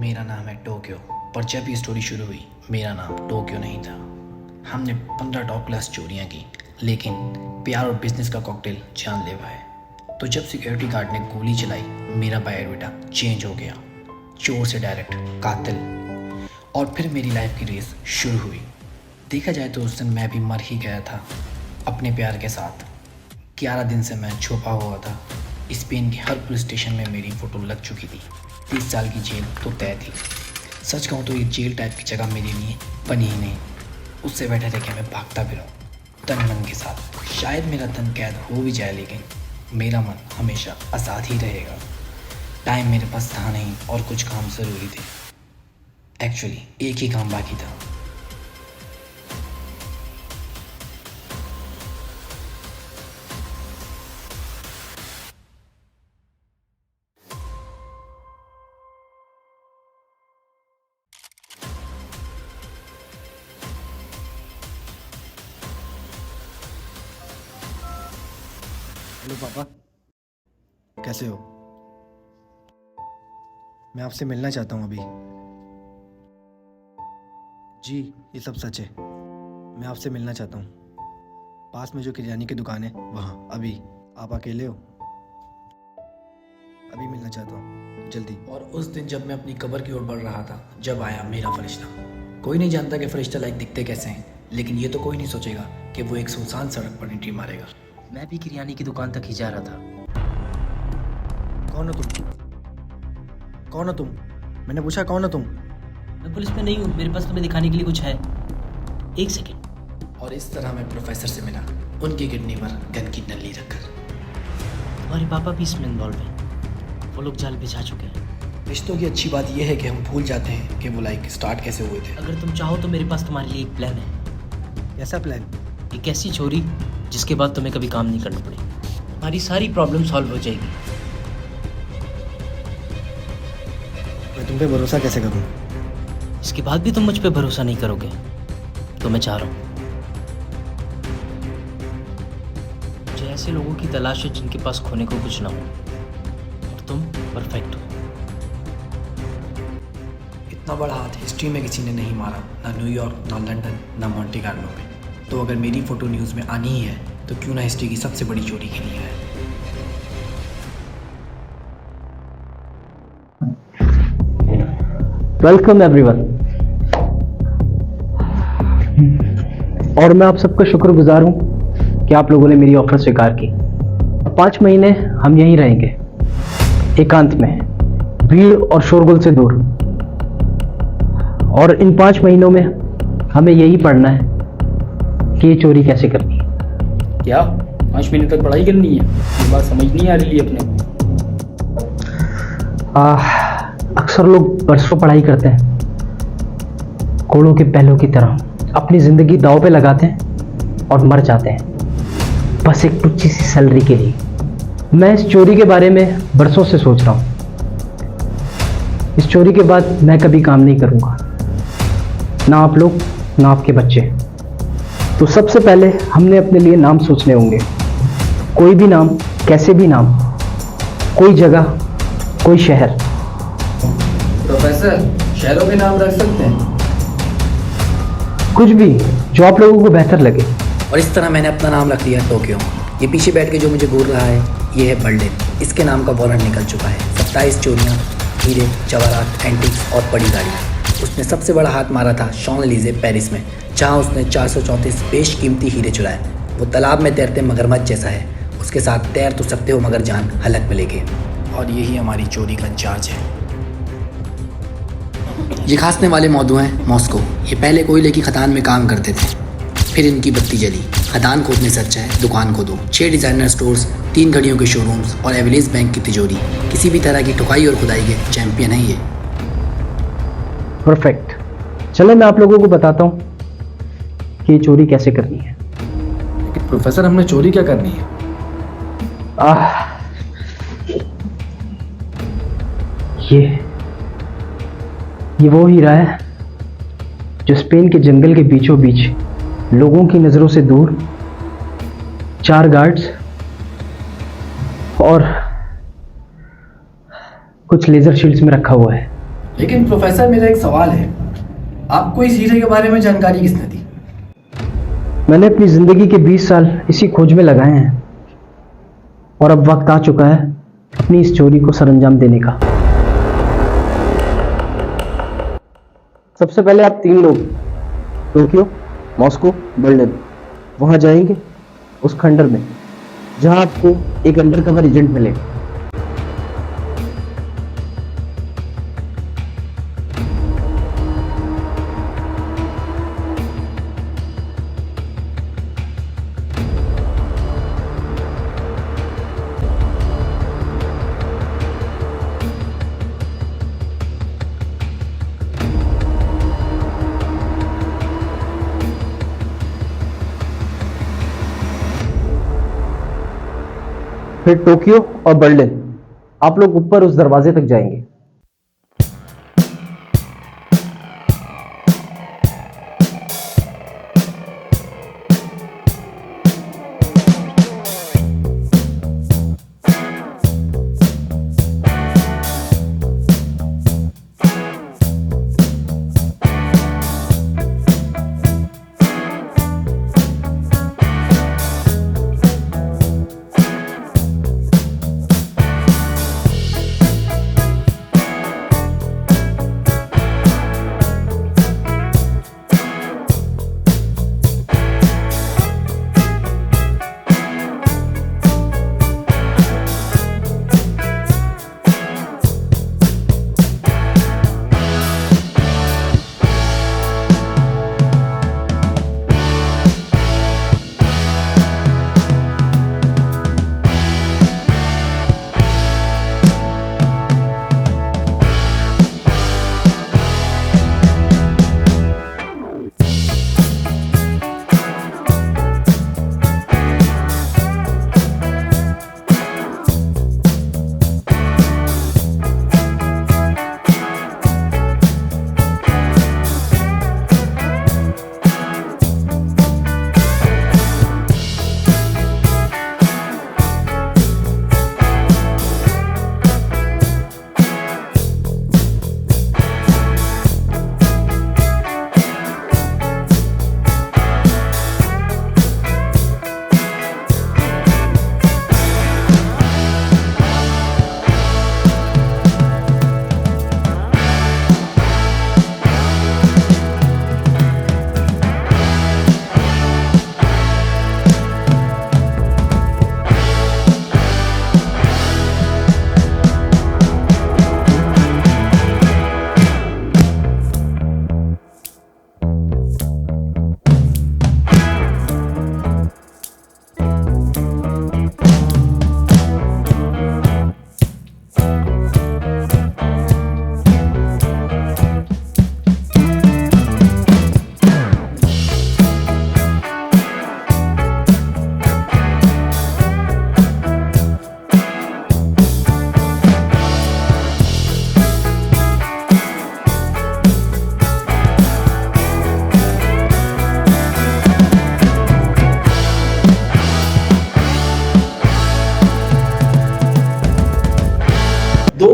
मेरा नाम है टोक्यो, पर जब ये स्टोरी शुरू हुई मेरा नाम टोक्यो नहीं था। हमने 15 टॉप क्लास चोरियाँ की, लेकिन प्यार और बिजनेस का कॉकटेल जानलेवा है। तो जब सिक्योरिटी गार्ड ने गोली चलाई, मेरा बायोडाटा चेंज हो गया, चोर से डायरेक्ट कातिल। और फिर मेरी लाइफ की रेस शुरू हुई। देखा जाए तो उस दिन मैं भी मर ही गया था अपने प्यार के साथ। 11 दिन से मैं छुपा हुआ था। स्पेन के हर पुलिस स्टेशन में मेरी फ़ोटो लग चुकी थी। 30 साल की जेल तो तय थी। सच कहूँ तो ये जेल टाइप की जगह मेरे लिए बनी ही नहीं। उससे बेटर है कि मैं भागता भी रहूँ तन मन के साथ। शायद मेरा तन कैद हो भी जाए, लेकिन मेरा मन हमेशा आज़ाद ही रहेगा। टाइम मेरे पास था नहीं और कुछ काम ज़रूरी थे। एक्चुअली एक ही काम बाकी था। हेलो पापा, कैसे हो? मैं आपसे मिलना चाहता हूँ अभी। जी, ये सब सच है। मैं आपसे मिलना चाहता हूँ। पास में जो किराने की दुकान है वहाँ। अभी आप अकेले हो? अभी मिलना चाहता हूँ, जल्दी। और उस दिन जब मैं अपनी कब्र की ओर बढ़ रहा था, जब आया मेरा फरिश्ता। कोई नहीं जानता कि फरिश्ता लाइक दिखते कैसे हैं, लेकिन ये तो कोई नहीं सोचेगा कि वो एक सुनसान सड़क पर एंट्री मारेगा। मैं भी किराने की दुकान तक ही जा रहा था। कौन हो तुम? कौन हो तुम? मैंने पूछा कौन हो तुम? मैं पुलिस में नहीं हूँ, मेरे पास तुम्हें दिखाने के लिए कुछ है। एक सेकंड। और इस तरह मैं प्रोफेसर से मिला, उनकी किडनी पर गन की नली रखकर। तुम्हारे पापा भी इसमें इन्वॉल्व हैं। वो लोग जाल बिछा चुके हैं। रिश्तों की अच्छी बात यह है कि हम भूल जाते हैं कि वो लाइक स्टार्ट कैसे हुए थे। अगर तुम चाहो तो मेरे पास तुम्हारे लिए एक प्लान है। कैसा प्लान? एक ऐसी चोरी जिसके बाद तुम्हें कभी काम नहीं करना पड़े। तुम्हारी सारी प्रॉब्लम सॉल्व हो जाएगी। मैं तुम पे भरोसा कैसे करूँ? इसके बाद भी तुम मुझ पे भरोसा नहीं करोगे तो मैं चाह रहा हूँ। मुझे ऐसे लोगों की तलाश है जिनके पास खोने को कुछ ना हो, और तुम परफेक्ट हो। इतना बड़ा हाथ हिस्ट्री में किसी ने नहीं मारा, ना न्यूयॉर्क, ना लंदन, ना मोंटे कार्लो में। तो अगर मेरी फ़ोटो न्यूज़ में आनी ही है तो क्यों ना हिस्ट्री की सबसे बड़ी चोरी के लिए है। Welcome everyone. और मैं आप सबका शुक्रगुजार हूँ कि आप लोगों ने मेरी ऑफर स्वीकार की। 5 महीने हम यहीं रहेंगे, एकांत में, भीड़ और शोरगुल से दूर। और इन 5 महीनों में हमें यही पढ़ना है कि ये चोरी कैसे करनी है। क्या 5 महीने तक पढ़ाई करनी है? ये बात समझ नहीं आ रही है अपने। अक्सर लोग बरसों पढ़ाई करते हैं, घोड़ों के पहलों की तरह अपनी जिंदगी दांव पे लगाते हैं और मर जाते हैं बस एक टुच्ची सी सैलरी के लिए। मैं इस चोरी के बारे में बरसों से सोच रहा हूँ। इस चोरी के बाद मैं कभी काम नहीं करूँगा, ना आप लोग ना आपके बच्चे। तो सबसे पहले हमने अपने लिए नाम सोचने होंगे। कोई भी नाम, कैसे भी नाम, कोई जगह, कोई शहर। प्रोफेसर, शहरों के नाम रख सकते हैं? कुछ भी जो आप लोगों को बेहतर लगे। और इस तरह मैंने अपना नाम रख दिया टोक्यो। ये पीछे बैठ के जो मुझे घूर रहा है, ये है बर्लिन। इसके नाम का वारंट निकल चुका है। 27 चोरियाँ, हीरे, जवाहरात, एंटिक्स और बड़ी गाड़ियाँ। उसने सबसे बड़ा हाथ मारा था शॉन्जलीज़े पेरिस में, जहाँ उसने 434 बेशकीमती हीरे चुराए। वो तालाब में तैरते मगरमच्छ जैसा है। उसके साथ तैर तो सकते हो मगर जान हलक में लेके। और यही हमारी चोरी का चार्ज है। ये खासने वाले मौजू हैं मॉस्को। ये पहले कोयले की खदान में काम करते थे, फिर इनकी बत्ती जली। खदान खोदने से अच्छा है दुकान खोदो। 6 डिज़ाइनर स्टोर्स, 3 घड़ियों के शोरूम्स और एवरेज बैंक की तिजोरी। किसी भी तरह की ठुकाई और खुदाई के चैंपियन है ये। परफेक्ट। चलो मैं आप लोगों को बताता हूँ कि ये चोरी कैसे करनी है। लेकिन प्रोफेसर, हमने चोरी क्या करनी है? ये वो हीरा है जो स्पेन के जंगल के बीचों बीच लोगों की नज़रों से दूर 4 गार्ड्स और कुछ लेज़र शील्ड्स में रखा हुआ है। लेकिन प्रोफेसर, मेरा एक सवाल है, आपको इस हीरे के बारे में जानकारी किसने दी? मैंने अपनी ज़िंदगी के 20 साल इसी खोज में लगाए हैं और अब वक्त आ चुका है अपनी इस चोरी को सरअंजाम देने का। सबसे पहले आप 3 लोग टोक्यो, मॉस्को, बर्लिन वहां जाएंगे, उस खंडर में जहां आपको एक अंडरकवर एजेंट मिलेगा। फिर टोक्यो और बर्लिन आप लोग ऊपर उस दरवाजे तक जाएंगे।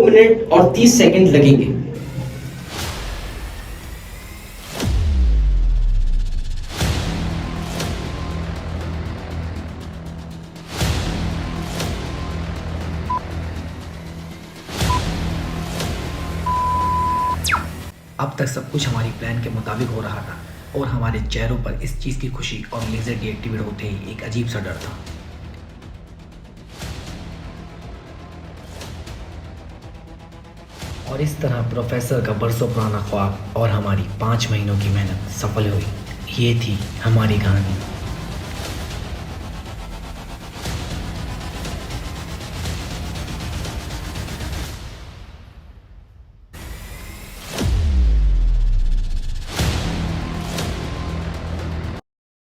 मिनट और 30 सेकंड लगेंगे। अब तक सब कुछ हमारी प्लान के मुताबिक हो रहा था और हमारे चेहरों पर इस चीज़ की खुशी और लेजर डीएक्टिवेट होते ही एक अजीब सा डर था। और इस तरह प्रोफेसर का बरसों पुराना ख्वाब और हमारी 5 महीनों की मेहनत सफल हुई। ये थी हमारी कहानी।